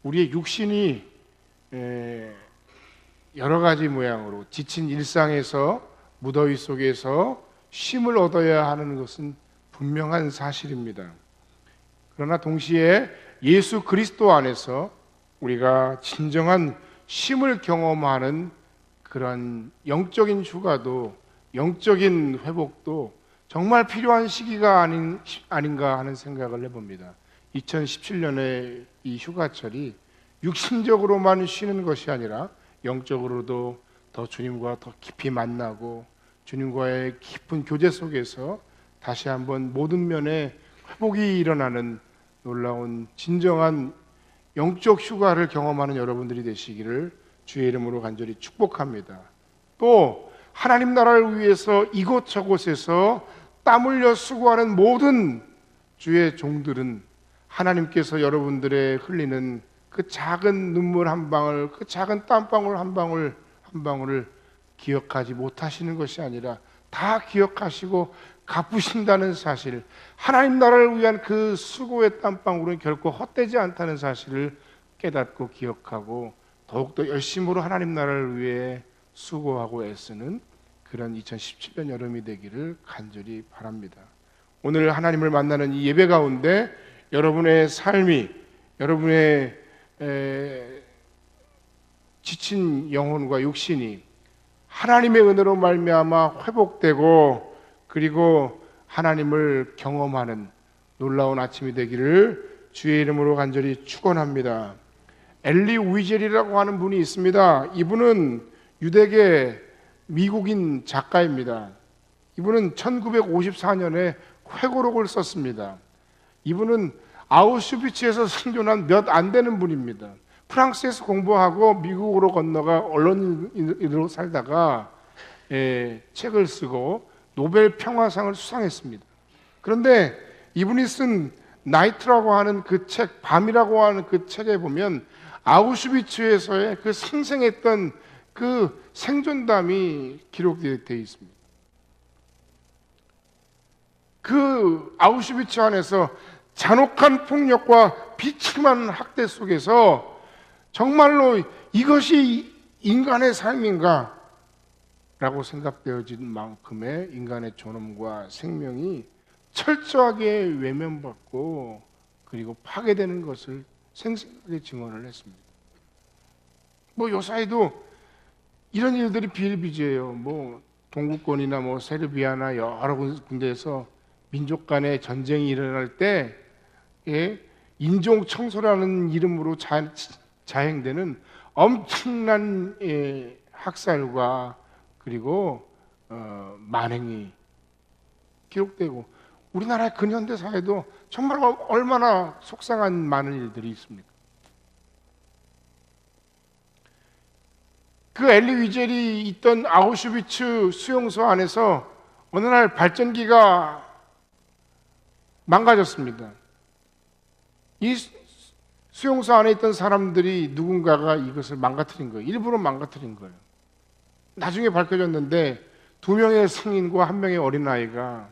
우리의 육신이 여러 가지 모양으로 지친 일상에서 무더위 속에서 쉼을 얻어야 하는 것은 분명한 사실입니다. 그러나 동시에 예수 그리스도 안에서 우리가 진정한 쉼을 경험하는 그런 영적인 휴가도, 영적인 회복도 정말 필요한 시기가 아닌가 하는 생각을 해봅니다. 2017년의 이 휴가철이 육신적으로만 쉬는 것이 아니라 영적으로도 더 주님과 더 깊이 만나고 주님과의 깊은 교제 속에서 다시 한번 모든 면에 회복이 일어나는 놀라운 진정한 영적 휴가를 경험하는 여러분들이 되시기를 주의 이름으로 간절히 축복합니다. 또 하나님 나라를 위해서 이곳저곳에서 땀 흘려 수고하는 모든 주의 종들은 하나님께서 여러분들의 흘리는 그 작은 눈물 한 방울, 그 작은 땀방울 한 방울 한 방울을 기억하지 못하시는 것이 아니라 다 기억하시고 갚으신다는 사실, 하나님 나라를 위한 그 수고의 땀방울은 결코 헛되지 않다는 사실을 깨닫고 기억하고 더욱더 열심으로 하나님 나라를 위해 수고하고 애쓰는 그런 2017년 여름이 되기를 간절히 바랍니다. 오늘 하나님을 만나는 이 예배 가운데 여러분의 삶이, 여러분의 지친 영혼과 육신이 하나님의 은혜로 말미암아 회복되고 그리고 하나님을 경험하는 놀라운 아침이 되기를 주의 이름으로 간절히 축원합니다. 엘리 위젤이라고 하는 분이 있습니다. 이분은 유대계 미국인 작가입니다. 이분은 1954년에 회고록을 썼습니다. 이분은 아우슈비츠에서 생존한 몇 안 되는 분입니다. 프랑스에서 공부하고 미국으로 건너가 언론인으로 살다가 책을 쓰고 노벨 평화상을 수상했습니다. 그런데 이분이 쓴 나이트라고 하는 그 책, 밤이라고 하는 그 책에 보면 아우슈비츠에서의 그 생생했던 그 생존담이 기록되어 있습니다. 그 아우슈비츠 안에서 잔혹한 폭력과 비참한 학대 속에서 정말로 이것이 인간의 삶인가? 라고 생각되어진 만큼의 인간의 존엄과 생명이 철저하게 외면받고 그리고 파괴되는 것을 생생하게 증언을 했습니다. 요사이도 이런 일들이 비일비재해요. 동구권이나 세르비아나 여러 군데에서 민족 간의 전쟁이 일어날 때 인종 청소라는 이름으로 자행되는 엄청난 학살과 그리고 만행이 기록되고 우리나라의 근현대 사회도 정말 얼마나 속상한 많은 일들이 있습니까? 그 엘리 위젤이 있던 아우슈비츠 수용소 안에서 어느 날 발전기가 망가졌습니다. 이 수용소 안에 있던 사람들이 누군가가 이것을 망가뜨린 거예요. 일부러 망가뜨린 거예요. 나중에 밝혀졌는데 2명의 성인과 1명의 어린아이가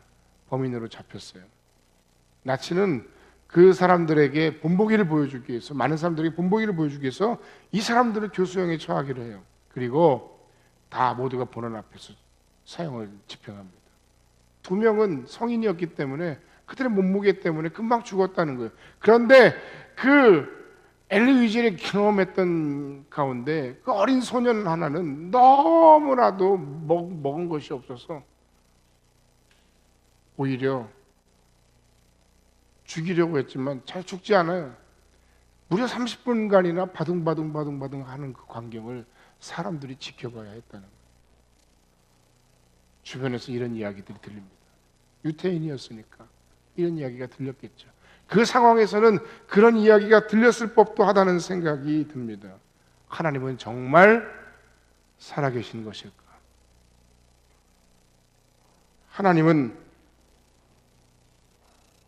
범인으로 잡혔어요. 나치는 그 사람들에게 본보기를 보여주기 위해서, 많은 사람들에게 본보기를 보여주기 위해서 이 사람들을 교수형에 처하기로 해요. 그리고 다 모두가 보는 앞에서 사형을 집행합니다. 2명은 성인이었기 때문에 그들의 몸무게 때문에 금방 죽었다는 거예요. 그런데 그 엘리 위젤이 경험했던 가운데 그 어린 소년 하나는 너무나도 먹은 것이 없어서 오히려 죽이려고 했지만 잘 죽지 않아요. 무려 30분간이나 바둥바둥 하는 그 광경을 사람들이 지켜봐야 했다는 거예요. 주변에서 이런 이야기들이 들립니다. 유태인이었으니까 이런 이야기가 들렸겠죠. 그 상황에서는 그런 이야기가 들렸을 법도 하다는 생각이 듭니다. 하나님은 정말 살아계신 것일까? 하나님은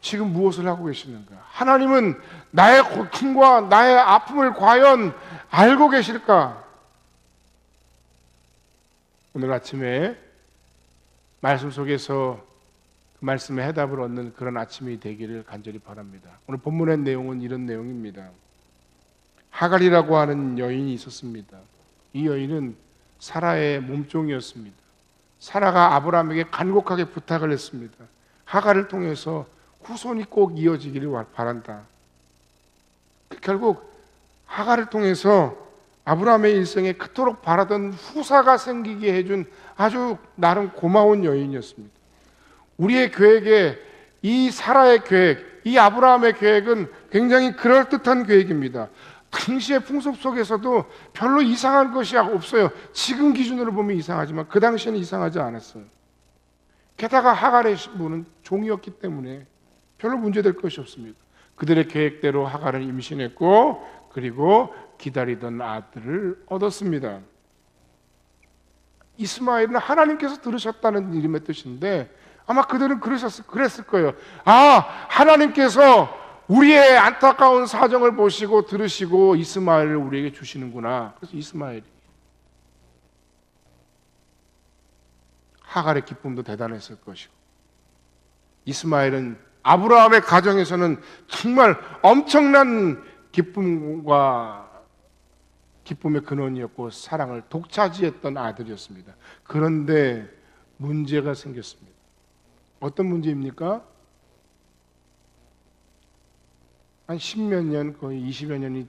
지금 무엇을 하고 계시는가? 하나님은 나의 고통과 나의 아픔을 과연 알고 계실까? 오늘 아침에 말씀 속에서 그 말씀에 해답을 얻는 그런 아침이 되기를 간절히 바랍니다. 오늘 본문의 내용은 이런 내용입니다. 하갈이라고 하는 여인이 있었습니다. 이 여인은 사라의 몸종이었습니다. 사라가 아브라함에게 간곡하게 부탁을 했습니다. 하갈을 통해서 후손이 꼭 이어지기를 바란다. 결국 하갈을 통해서 아브라함의 일생에 그토록 바라던 후사가 생기게 해준 아주 나름 고마운 여인이었습니다. 우리의 계획에 이 사라의 계획, 이 아브라함의 계획은 굉장히 그럴듯한 계획입니다. 당시의 풍습 속에서도 별로 이상한 것이 없어요. 지금 기준으로 보면 이상하지만 그 당시에는 이상하지 않았어요. 게다가 하갈의 신부는 종이었기 때문에 별로 문제될 것이 없습니다. 그들의 계획대로 하갈은 임신했고 그리고 기다리던 아들을 얻었습니다. 이스마엘은 하나님께서 들으셨다는 이름의 뜻인데 아마 그들은 그랬을 거예요. 하나님께서 우리의 안타까운 사정을 보시고 들으시고 이스마엘을 우리에게 주시는구나. 그래서 이스마엘이 하갈의 기쁨도 대단했을 것이고 이스마엘은 아브라함의 가정에서는 정말 엄청난 기쁨의 근원이었고 사랑을 독차지했던 아들이었습니다. 그런데 문제가 생겼습니다. 어떤 문제입니까? 한 10몇 년, 거의 20여 년이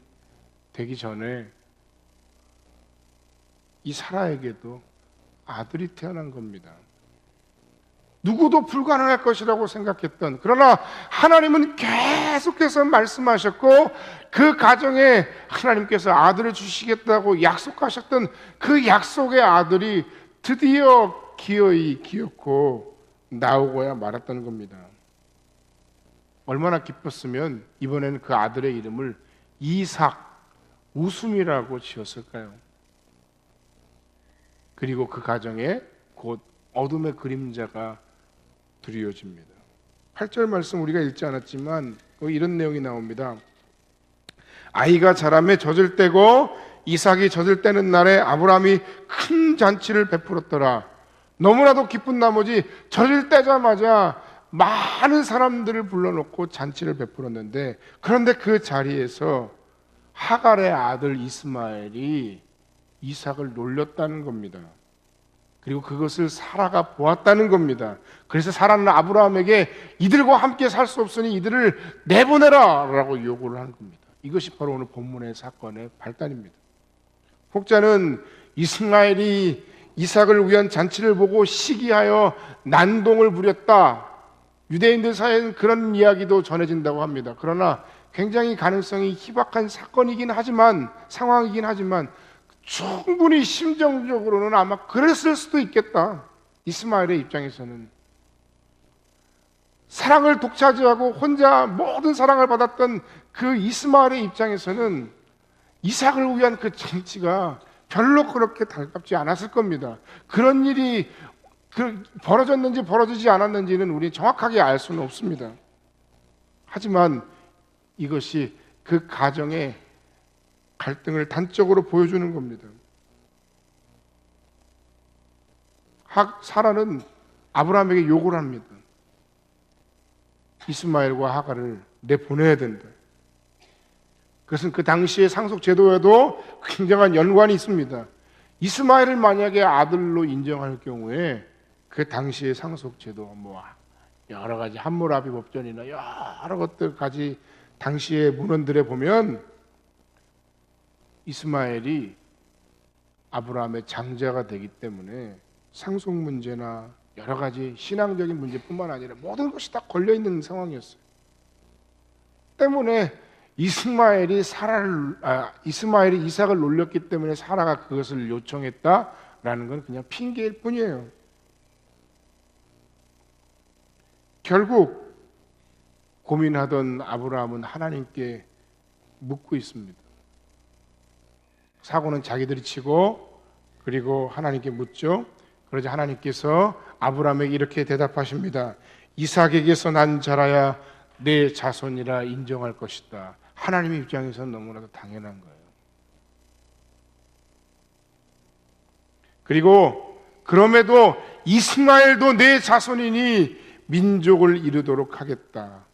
되기 전에 이 사라에게도 아들이 태어난 겁니다. 누구도 불가능할 것이라고 생각했던, 그러나 하나님은 계속해서 말씀하셨고 그 가정에 하나님께서 아들을 주시겠다고 약속하셨던 그 약속의 아들이 드디어 기어이 기었고 나오고야 말았던 겁니다. 얼마나 기뻤으면 이번에는 그 아들의 이름을 이삭, 웃음이라고 지었을까요? 그리고 그 가정에 곧 어둠의 그림자가 드리워집니다. 8절 말씀 우리가 읽지 않았지만 이런 내용이 나옵니다. 아이가 자라매 젖을 떼고 이삭이 젖을 떼는 날에 아브라함이 큰 잔치를 베풀었더라. 너무나도 기쁜 나머지 젖을 떼자마자 많은 사람들을 불러놓고 잔치를 베풀었는데, 그런데 그 자리에서 하갈의 아들 이스마엘이 이삭을 놀렸다는 겁니다. 그리고 그것을 사라가 보았다는 겁니다. 그래서 사라는 아브라함에게 이들과 함께 살 수 없으니 이들을 내보내라 라고 요구를 한 겁니다. 이것이 바로 오늘 본문의 사건의 발단입니다. 혹자는 이스마엘이 이삭을 위한 잔치를 보고 시기하여 난동을 부렸다, 유대인들 사이에는 그런 이야기도 전해진다고 합니다. 그러나 굉장히 가능성이 희박한 사건이긴 하지만, 상황이긴 하지만 충분히 심정적으로는 아마 그랬을 수도 있겠다. 이스마엘의 입장에서는 사랑을 독차지하고 혼자 모든 사랑을 받았던 그 이스마엘의 입장에서는 이삭을 위한 그 잔치가 별로 그렇게 달갑지 않았을 겁니다. 그런 일이 벌어졌는지 벌어지지 않았는지는 우리 정확하게 알 수는 없습니다. 하지만 이것이 그 가정의 갈등을 단적으로 보여주는 겁니다. 사라는 아브라함에게 요구를 합니다. 이스마엘과 하갈을 내보내야 된다. 그것은 그 당시의 상속 제도에도 굉장한 연관이 있습니다. 이스마엘을 만약에 아들로 인정할 경우에 그 당시의 상속 제도, 여러 가지 함무라비 법전이나 여러 것들까지 당시의 문헌들에 보면 이스마엘이 아브라함의 장자가 되기 때문에 상속 문제나 여러 가지 신앙적인 문제뿐만 아니라 모든 것이 다 걸려있는 상황이었어요. 때문에 이스마엘이 이삭을 놀렸기 때문에 사라가 그것을 요청했다라는 건 그냥 핑계일 뿐이에요. 결국 고민하던 아브라함은 하나님께 묻고 있습니다. 사고는 자기들이 치고 그리고 하나님께 묻죠. 그러자 하나님께서 아브라함에게 이렇게 대답하십니다. 이삭에게서 난 자라야 내 자손이라 인정할 것이다. 하나님의 입장에서는 너무나도 당연한 거예요. 그리고 그럼에도 이스마엘도 내 자손이니 민족을 이루도록 하겠다.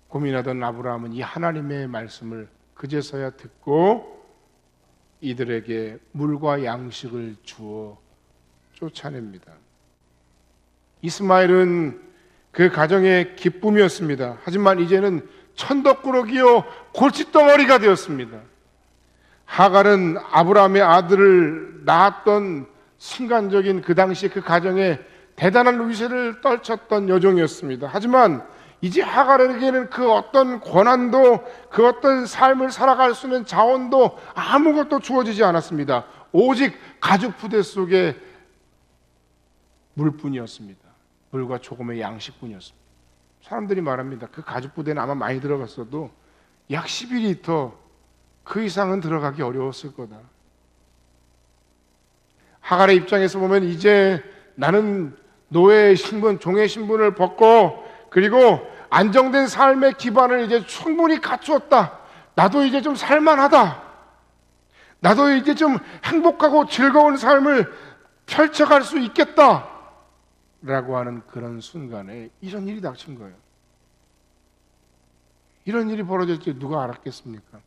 고민하던 아브라함은 이 하나님의 말씀을 그제서야 듣고 이들에게 물과 양식을 주어 쫓아냅니다. 이스마엘은 그 가정의 기쁨이었습니다. 하지만 이제는 천덕꾸러기요 골칫덩어리가 되었습니다. 하갈은 아브라함의 아들을 낳았던 순간적인 그 당시 그 가정에 대단한 위세를 떨쳤던 여종이었습니다. 하지만 이제 하갈에게는 그 어떤 권한도 그 어떤 삶을 살아갈 수 있는 자원도 아무것도 주어지지 않았습니다. 오직 가죽 부대 속에 물뿐이었습니다. 물과 조금의 양식뿐이었습니다. 사람들이 말합니다. 그 가죽 부대는 아마 많이 들어갔어도 약 12리터 그 이상은 들어가기 어려웠을 거다. 하갈의 입장에서 보면 이제 나는 노예의 신분, 종의 신분을 벗고 그리고 안정된 삶의 기반을 이제 충분히 갖추었다. 나도 이제 좀 살만하다. 나도 이제 좀 행복하고 즐거운 삶을 펼쳐갈 수 있겠다. 라고 하는 그런 순간에 이런 일이 닥친 거예요. 이런 일이 벌어질 줄 누가 알았겠습니까?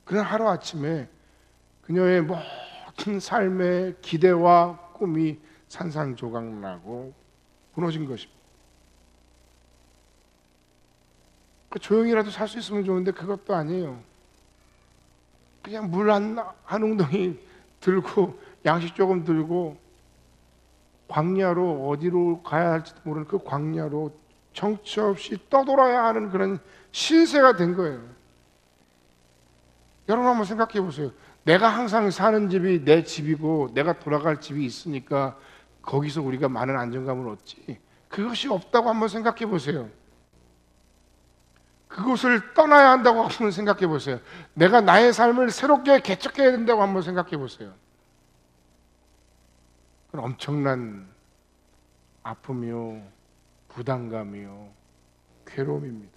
그런 하루아침에 그녀의 모든 삶의 기대와 꿈이 산산조각나고 무너진 것입니다. 조용히라도 살 수 있으면 좋은데 그것도 아니에요. 그냥 물 한 웅덩이 들고 양식 조금 들고 광야로 어디로 가야 할지도 모르는 그 광야로 정처 없이 떠돌아야 하는 그런 신세가 된 거예요. 여러분 한번 생각해 보세요. 내가 항상 사는 집이 내 집이고 내가 돌아갈 집이 있으니까 거기서 우리가 많은 안정감을 얻지. 그것이 없다고 한번 생각해 보세요. 그곳을 떠나야 한다고 한번 생각해 보세요. 내가 나의 삶을 새롭게 개척해야 된다고 한번 생각해 보세요. 그건 엄청난 아픔이요, 부담감이요, 괴로움입니다.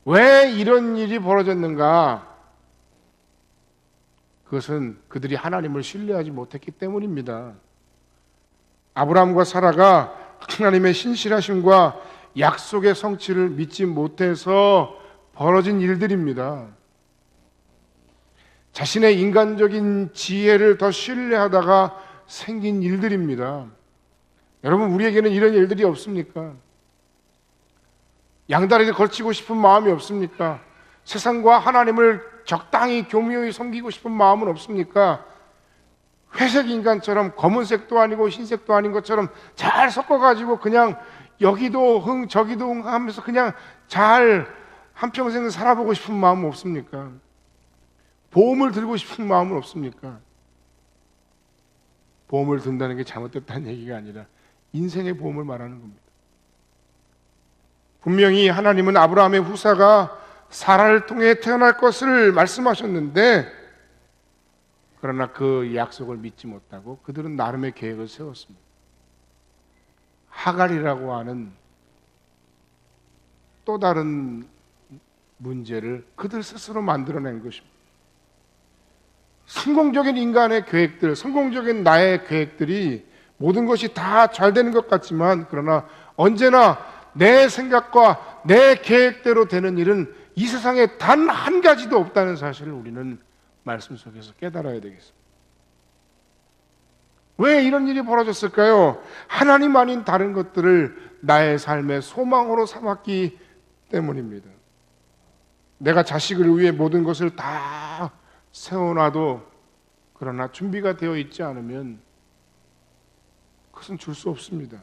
왜 이런 일이 벌어졌는가? 그것은 그들이 하나님을 신뢰하지 못했기 때문입니다. 아브라함과 사라가 하나님의 신실하심과 약속의 성취를 믿지 못해서 벌어진 일들입니다. 자신의 인간적인 지혜를 더 신뢰하다가 생긴 일들입니다. 여러분, 우리에게는 이런 일들이 없습니까? 양다리를 걸치고 싶은 마음이 없습니까? 세상과 하나님을 적당히 교묘히 섬기고 싶은 마음은 없습니까? 회색 인간처럼 검은색도 아니고 흰색도 아닌 것처럼 잘 섞어가지고 그냥 여기도 흥 저기도 흥 하면서 그냥 잘 한평생 살아보고 싶은 마음은 없습니까? 보험을 들고 싶은 마음은 없습니까? 보험을 든다는 게 잘못됐다는 얘기가 아니라 인생의 보험을 말하는 겁니다. 분명히 하나님은 아브라함의 후사가 사라를 통해 태어날 것을 말씀하셨는데 그러나 그 약속을 믿지 못하고 그들은 나름의 계획을 세웠습니다. 하갈이라고 하는 또 다른 문제를 그들 스스로 만들어낸 것입니다. 성공적인 인간의 계획들, 성공적인 나의 계획들이 모든 것이 다 잘 되는 것 같지만 그러나 언제나 내 생각과 내 계획대로 되는 일은 이 세상에 단 한 가지도 없다는 사실을 우리는 말씀 속에서 깨달아야 되겠습니다. 왜 이런 일이 벌어졌을까요? 하나님 아닌 다른 것들을 나의 삶의 소망으로 삼았기 때문입니다. 내가 자식을 위해 모든 것을 다 세워놔도 그러나 준비가 되어 있지 않으면 그것은 줄 수 없습니다.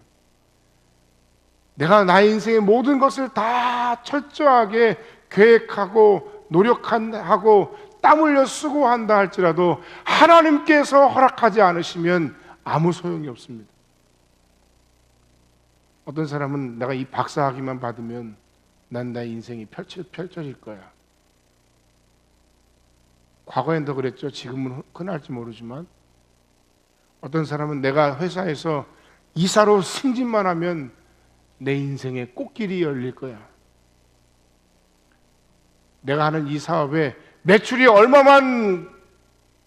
내가 나의 인생의 모든 것을 다 철저하게 계획하고 노력하고 땀 흘려 쓰고 한다 할지라도 하나님께서 허락하지 않으시면 아무 소용이 없습니다. 어떤 사람은 내가 이 박사학위만 받으면 난 나의 인생이 펼쳐질 거야. 과거엔 더 그랬죠. 지금은 흔할지 모르지만 어떤 사람은 내가 회사에서 이사로 승진만 하면 내 인생에 꽃길이 열릴 거야. 내가 하는 이 사업에 매출이 얼마만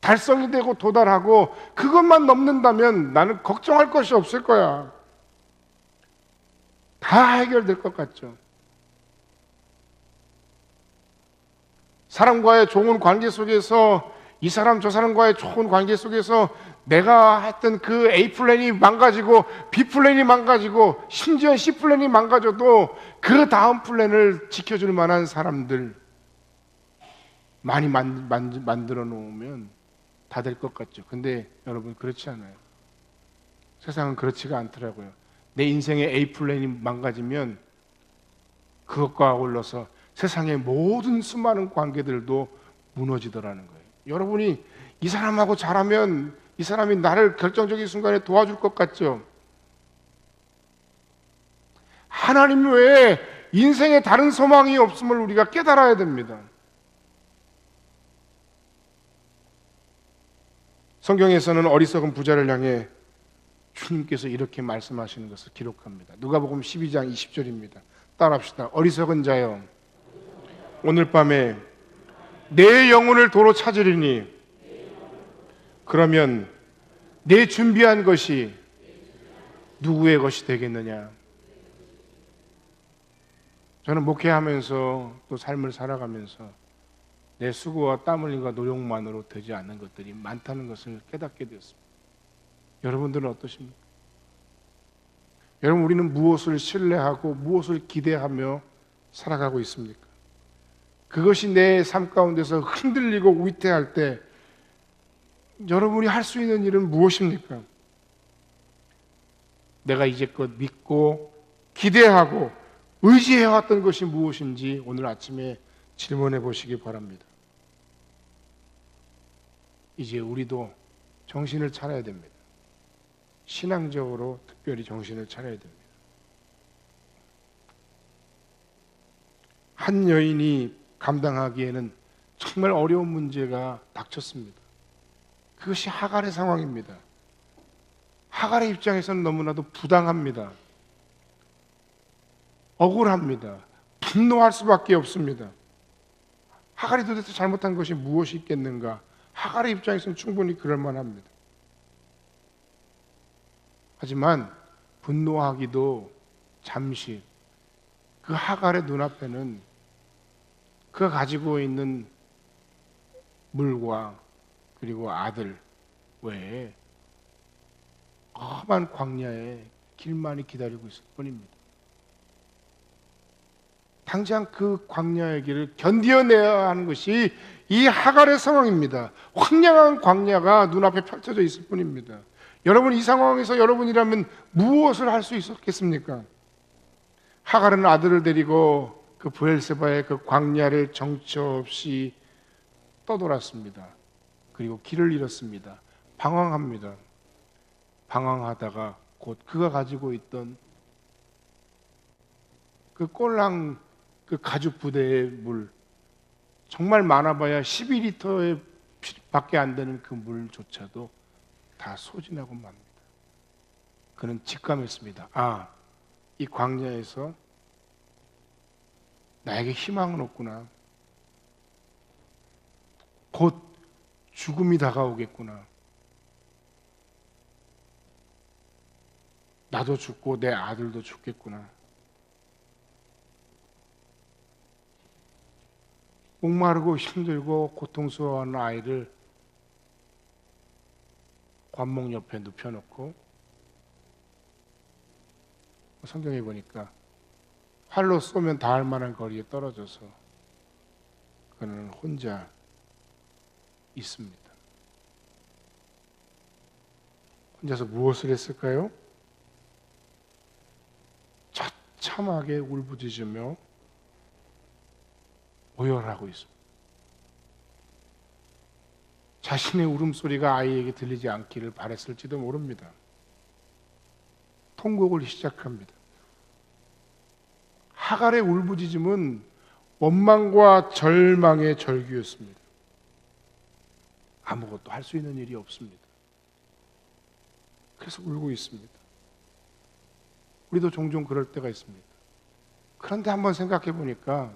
달성이 되고 도달하고 그것만 넘는다면 나는 걱정할 것이 없을 거야. 다 해결될 것 같죠. 사람과의 좋은 관계 속에서 이 사람 저 사람과의 좋은 관계 속에서 내가 했던 그 A 플랜이 망가지고 B 플랜이 망가지고 심지어 C 플랜이 망가져도 그 다음 플랜을 지켜줄 만한 사람들 많이 만들어 놓으면 다 될 것 같죠. 근데 여러분 그렇지 않아요. 세상은 그렇지가 않더라고요. 내 인생의 A 플랜이 망가지면 그것과 아울러서 세상의 모든 수많은 관계들도 무너지더라는 거예요. 여러분이 이 사람하고 잘하면 이 사람이 나를 결정적인 순간에 도와줄 것 같죠? 하나님 외에 인생에 다른 소망이 없음을 우리가 깨달아야 됩니다. 성경에서는 어리석은 부자를 향해 주님께서 이렇게 말씀하시는 것을 기록합니다. 누가복음 12장 20절입니다. 따라합시다. 어리석은 자여, 오늘 밤에 내 영혼을 도로 찾으리니 그러면 내 준비한 것이 누구의 것이 되겠느냐? 저는 목회하면서 또 삶을 살아가면서 내 수고와 땀 흘림과 노력만으로 되지 않는 것들이 많다는 것을 깨닫게 되었습니다. 여러분들은 어떠십니까? 여러분, 우리는 무엇을 신뢰하고 무엇을 기대하며 살아가고 있습니까? 그것이 내 삶 가운데서 흔들리고 위태할 때 여러분이 할 수 있는 일은 무엇입니까? 내가 이제껏 믿고 기대하고 의지해왔던 것이 무엇인지 오늘 아침에 질문해 보시기 바랍니다. 이제 우리도 정신을 차려야 됩니다. 신앙적으로 특별히 정신을 차려야 됩니다. 한 여인이 감당하기에는 정말 어려운 문제가 닥쳤습니다. 그것이 하갈의 상황입니다. 하갈의 입장에서는 너무나도 부당합니다. 억울합니다. 분노할 수밖에 없습니다. 하갈이 도대체 잘못한 것이 무엇이 있겠는가? 하갈의 입장에서는 충분히 그럴 만합니다. 하지만 분노하기도 잠시, 그 하갈의 눈앞에는 그가 가지고 있는 물과 그리고 아들 외에 험한 광야에 길만이 기다리고 있을 뿐입니다. 당장 그 광야의 길을 견디어내야 하는 것이 이 하갈의 상황입니다. 황량한 광야가 눈앞에 펼쳐져 있을 뿐입니다. 여러분, 이 상황에서 여러분이라면 무엇을 할 수 있었겠습니까? 하갈은 아들을 데리고 그 브엘세바의 그 광야를 정처 없이 떠돌았습니다. 그리고 길을 잃었습니다. 방황합니다. 방황하다가 곧 그가 가지고 있던 그 꼴랑 그 가죽 부대의 물, 정말 많아봐야 12리터에 밖에 안 되는 그 물조차도 다 소진하고 맙니다. 그는 직감했습니다. 아, 이 광야에서 나에게 희망은 없구나. 곧 죽음이 다가오겠구나. 나도 죽고 내 아들도 죽겠구나. 목마르고 힘들고 고통스러워하는 아이를 관목 옆에 눕혀놓고, 성경에 보니까 활로 쏘면 닿을 만한 거리에 떨어져서 그는 혼자 있습니다. 혼자서 무엇을 했을까요? 처참하게 울부짖으며 오열하고 있습니다. 자신의 울음소리가 아이에게 들리지 않기를 바랬을지도 모릅니다. 통곡을 시작합니다. 하갈의 울부짖음은 원망과 절망의 절규였습니다. 아무것도 할 수 있는 일이 없습니다. 그래서 울고 있습니다. 우리도 종종 그럴 때가 있습니다. 그런데 한번 생각해 보니까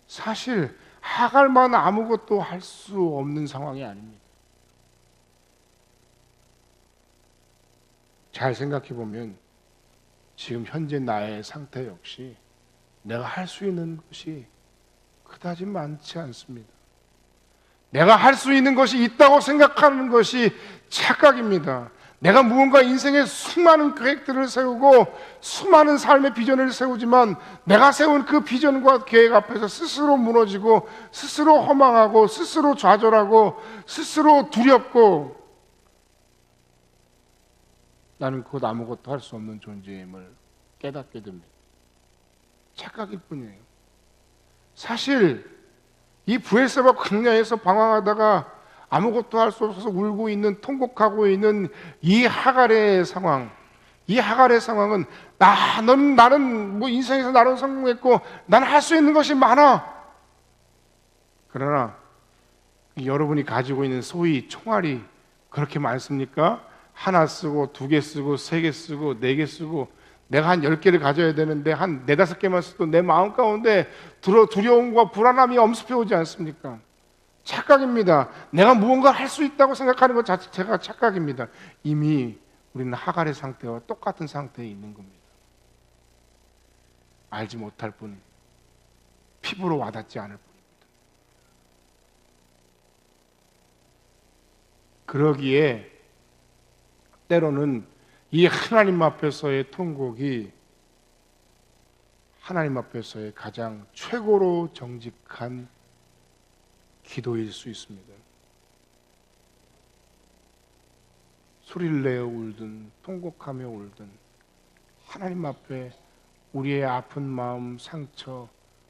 사실 하갈만 아무것도 할 수 없는 상황이 아닙니다. 잘 생각해 보면 지금 현재 나의 상태 역시 내가 할 수 있는 것이 그다지 많지 않습니다. 내가 할 수 있는 것이 있다고 생각하는 것이 착각입니다. 내가 무언가 인생에 수많은 계획들을 세우고 수많은 삶의 비전을 세우지만 내가 세운 그 비전과 계획 앞에서 스스로 무너지고 스스로 허망하고 스스로 좌절하고 스스로 두렵고 나는 곧 아무것도 할 수 없는 존재임을 깨닫게 됩니다. 착각일 뿐이에요. 사실 이 브엘세바 광야에서 방황하다가 아무것도 할 수 없어서 울고 있는, 통곡하고 있는 이 하갈의 상황, 이 하갈의 상황은 나는 뭐 인생에서 나름 성공했고 나는 할 수 있는 것이 많아. 그러나 여러분이 가지고 있는 소위 총알이 그렇게 많습니까? 하나 쓰고 두 개 쓰고 세 개 쓰고 네 개 쓰고 내가 한 10개를 가져야 되는데 한 4, 5개만 써도 내 마음 가운데 두려움과 불안함이 엄습해 오지 않습니까? 착각입니다. 내가 무언가 할 수 있다고 생각하는 것 자체가 착각입니다. 이미 우리는 하갈의 상태와 똑같은 상태에 있는 겁니다. 알지 못할 뿐, 피부로 와닿지 않을 뿐입니다. 그러기에 때로는 이 하나님 앞에서의 통곡이 하나님 앞에서의 가장 최고로 정직한 기도일 수 있습니다. 소리를 내어 울든 통곡하며 울든 하나님 앞에 우리의 아픈 마음, 상처,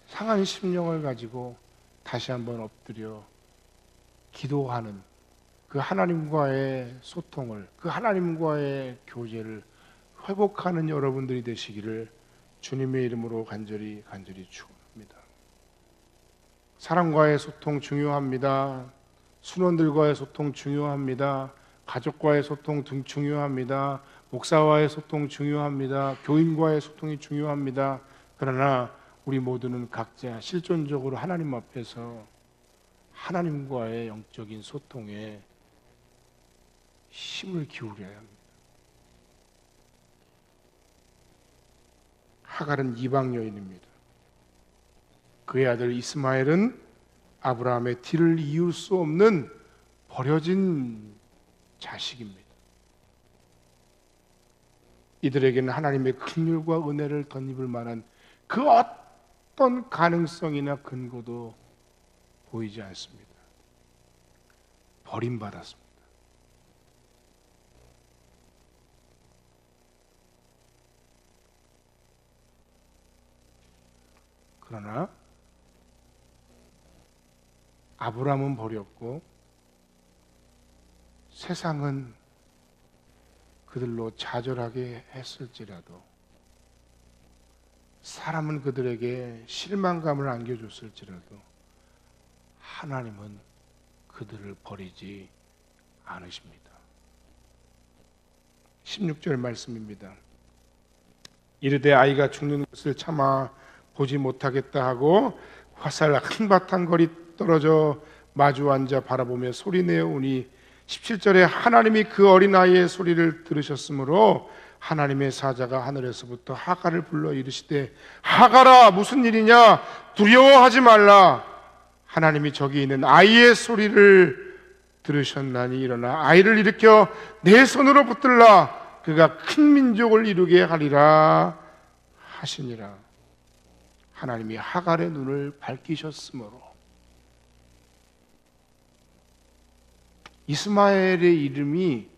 상한 심령을 가지고 다시 한번 엎드려 기도하는 그 하나님과의 소통을, 그 하나님과의 교제를 회복하는 여러분들이 되시기를 주님의 이름으로 간절히 축원합니다. 사람과의 소통 중요합니다. 순원들과의 소통 중요합니다. 가족과의 소통 중요합니다. 목사와의 소통 중요합니다. 교인과의 소통이 중요합니다. 그러나 우리 모두는 각자 실존적으로 하나님 앞에서 하나님과의 영적인 소통에 힘을 기울여야 합니다. 하갈은 이방 여인입니다. 그의 아들 이스마엘은 아브라함의 뒤를 이을 수 없는 버려진 자식입니다. 이들에게는 하나님의 긍휼과 은혜를 덧입을 만한 그 어떤 가능성이나 근거도 보이지 않습니다. 버림받았습니다. 그러나 아브라함은 버렸고 세상은 그들로 좌절하게 했을지라도 사람은 그들에게 실망감을 안겨줬을지라도 하나님은 그들을 버리지 않으십니다. 16절 말씀입니다. 이르되 아이가 죽는 것을 참아 보지 못하겠다 하고 화살 한바탕 거리 떨어져 마주 앉아 바라보며 소리내어 우니 17절에 하나님이 그 어린아이의 소리를 들으셨으므로 하나님의 사자가 하늘에서부터 하갈을 불러 이르시되 하갈아 무슨 일이냐 두려워하지 말라. 하나님이 저기 있는 아이의 소리를 들으셨나니 일어나 아이를 일으켜 내 손으로 붙들라. 그가 큰 민족을 이루게 하리라 하시니라. 하나님이 하갈의 눈을 밝히셨으므로 이스마엘의 이름이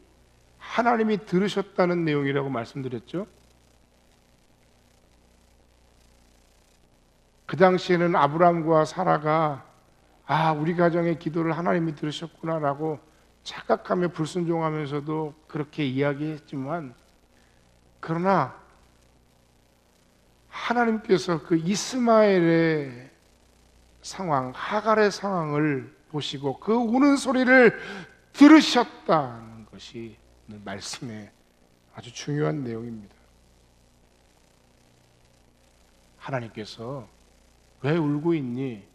하나님이 들으셨다는 내용이라고 말씀드렸죠. 그 당시에는 아브라함과 사라가 우리 가정의 기도를 하나님이 들으셨구나라고 착각하며 불순종하면서도 그렇게 이야기했지만 그러나 하나님께서 그 이스마엘의 상황, 하갈의 상황을 보시고 그 우는 소리를 들으셨다는 것이 오늘 말씀의 아주 중요한 내용입니다. 하나님께서 왜 울고 있니?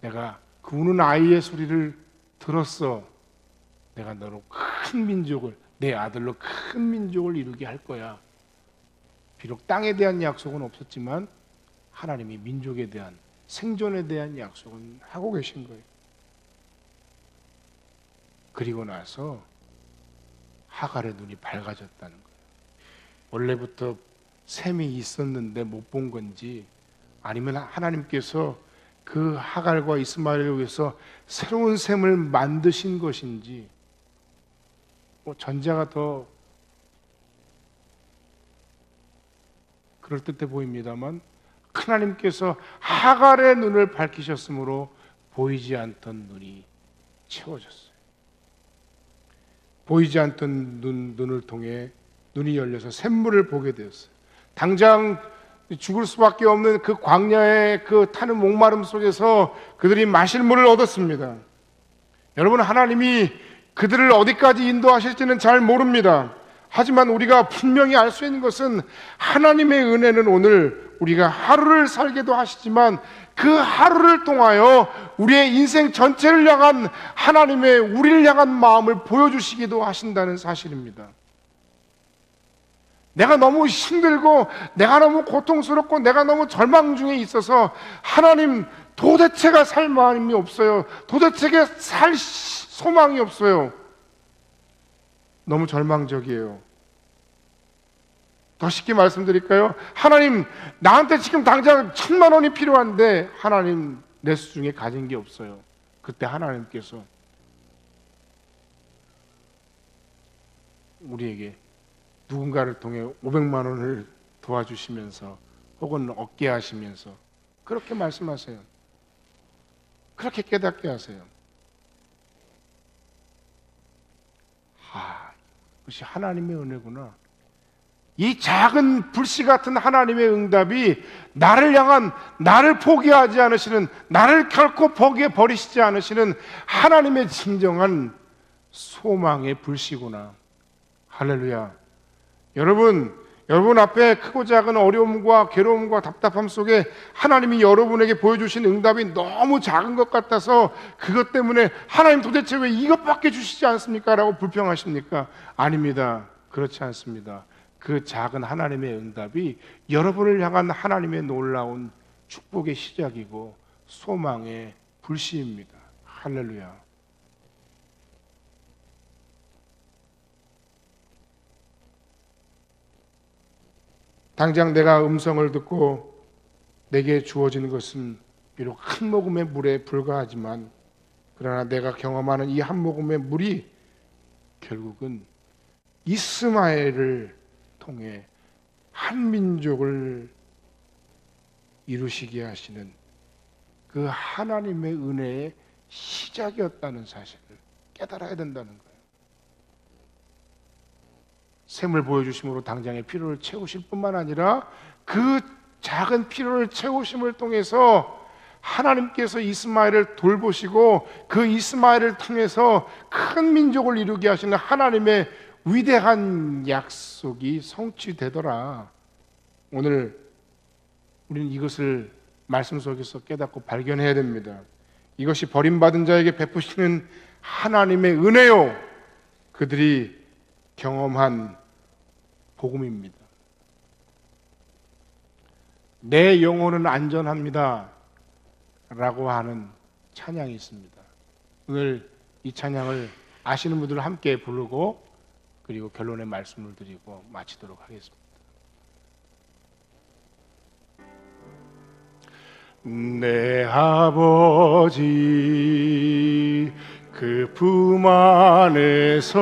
내가 그 우는 아이의 소리를 들었어. 내가 너로 큰 민족을, 내 아들로 큰 민족을 이루게 할 거야. 비록 땅에 대한 약속은 없었지만 하나님이 민족에 대한 생존에 대한 약속은 하고 계신 거예요. 그리고 나서 하갈의 눈이 밝아졌다는 거예요. 원래부터 셈이 있었는데 못 본 건지, 아니면 하나님께서 그 하갈과 이스마엘을 위해서 새로운 셈을 만드신 것인지, 전자가 더 그럴듯해 보입니다만, 하나님께서 하갈의 눈을 밝히셨으므로 보이지 않던 눈이 채워졌어요. 보이지 않던 눈을 통해 눈이 열려서 샘물을 보게 되었어요. 당장 죽을 수밖에 없는 그 광야의 그 타는 목마름 속에서 그들이 마실 물을 얻었습니다. 여러분, 하나님이 그들을 어디까지 인도하실지는 잘 모릅니다. 하지만 우리가 분명히 알 수 있는 것은, 하나님의 은혜는 오늘 우리가 하루를 살게도 하시지만 그 하루를 통하여 우리의 인생 전체를 향한 하나님의 우리를 향한 마음을 보여주시기도 하신다는 사실입니다. 내가 너무 힘들고 내가 너무 고통스럽고 내가 너무 절망 중에 있어서, 하나님 도대체가 살 마음이 없어요, 도대체가 살 소망이 없어요, 너무 절망적이에요. 더 쉽게 말씀드릴까요? 하나님, 나한테 지금 당장 1,000만 원이 필요한데 하나님 내 수중에 가진 게 없어요. 그때 하나님께서 우리에게 누군가를 통해 500만 원을 도와주시면서, 혹은 얻게 하시면서 그렇게 말씀하세요. 그렇게 깨닫게 하세요. 그것이 하나님의 은혜구나. 이 작은 불씨 같은 하나님의 응답이 나를 향한, 나를 포기하지 않으시는, 나를 결코 버리시지 않으시는 하나님의 진정한 소망의 불씨구나. 할렐루야. 여러분 앞에 크고 작은 어려움과 괴로움과 답답함 속에 하나님이 여러분에게 보여주신 응답이 너무 작은 것 같아서, 그것 때문에 하나님 도대체 왜 이것밖에 주시지 않습니까? 라고 불평하십니까? 아닙니다. 그렇지 않습니다. 그 작은 하나님의 응답이 여러분을 향한 하나님의 놀라운 축복의 시작이고 소망의 불씨입니다. 할렐루야. 당장 내가 음성을 듣고 내게 주어지는 것은 비록 한 모금의 물에 불과하지만, 그러나 내가 경험하는 이 한 모금의 물이 결국은 이스마엘을 통해 한 민족을 이루시게 하시는 그 하나님의 은혜의 시작이었다는 사실을 깨달아야 된다는 거예요. 샘을 보여주심으로 당장의 필요를 채우실 뿐만 아니라, 그 작은 필요를 채우심을 통해서 하나님께서 이스마엘을 돌보시고 그 이스마엘을 통해서 큰 민족을 이루게 하시는 하나님의 위대한 약속이 성취되더라. 오늘 우리는 이것을 말씀 속에서 깨닫고 발견해야 됩니다. 이것이 버림받은 자에게 베푸시는 하나님의 은혜요, 그들이 경험한 복음입니다. 내 영혼은 안전합니다 라고 하는 찬양이 있습니다. 오늘 이 찬양을 아시는 분들 함께 부르고, 그리고 결론의 말씀을 드리고 마치도록 하겠습니다. 내 아버지 그 품 안에서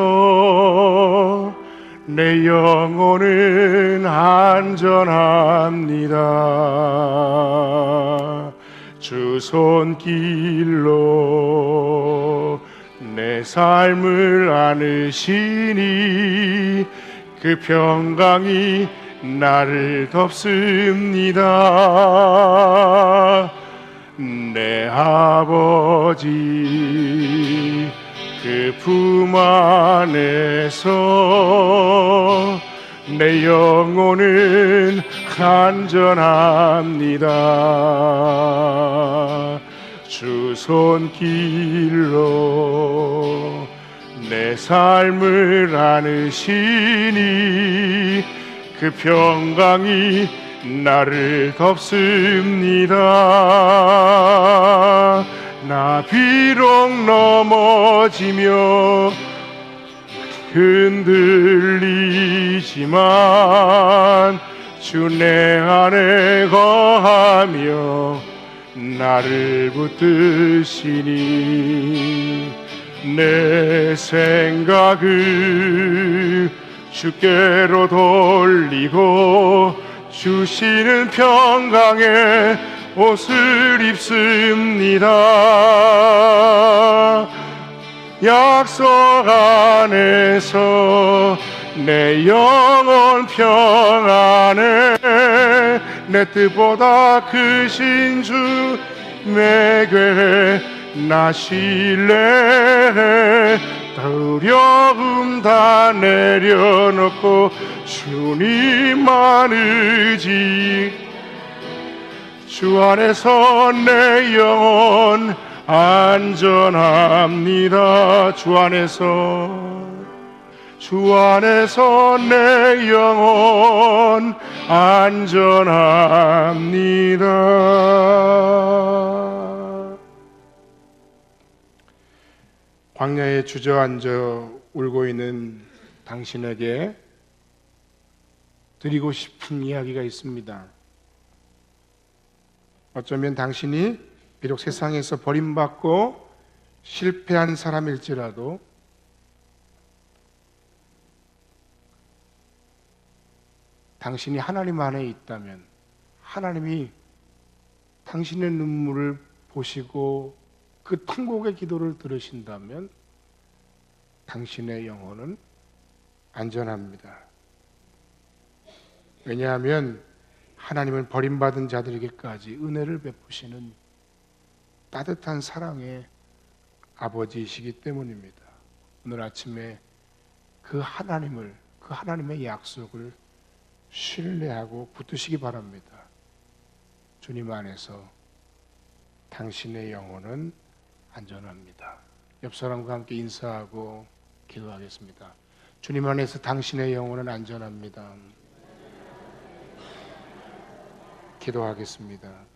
내 영혼은 안전합니다. 주 손길로 내 삶을 안으시니 그 평강이 나를 덮습니다. 내 아버지 그 품 안에서 내 영혼은 안전합니다. 주 손길로 내 삶을 안으시니 그 평강이 나를 덮습니다. 나 비록 넘어지며 흔들리지만 주 내 안에 거하며 나를 붙드시니 내 생각을 주께로 돌리고 주시는 평강의 옷을 입습니다. 약속 안에서 내 영혼 평안해 내 뜻보다 크신 주 내게 나 신뢰해 두려움 다 내려놓고 주님만 의지 주 안에서 내 영혼 안전합니다. 주 안에서 내 영혼 안전합니다. 광야에 주저앉아 울고 있는 당신에게 드리고 싶은 이야기가 있습니다. 어쩌면 당신이 비록 세상에서 버림받고 실패한 사람일지라도 당신이 하나님 안에 있다면 하나님이 당신의 눈물을 보시고 그 통곡의 기도를 들으신다면 당신의 영혼은 안전합니다. 왜냐하면 하나님은 버림받은 자들에게까지 은혜를 베푸시는 따뜻한 사랑의 아버지이시기 때문입니다. 오늘 아침에 그 하나님의 약속을 신뢰하고 붙드시기 바랍니다. 주님 안에서 당신의 영혼은 안전합니다. 옆 사람과 함께 인사하고 기도하겠습니다. 주님 안에서 당신의 영혼은 안전합니다. 기도하겠습니다.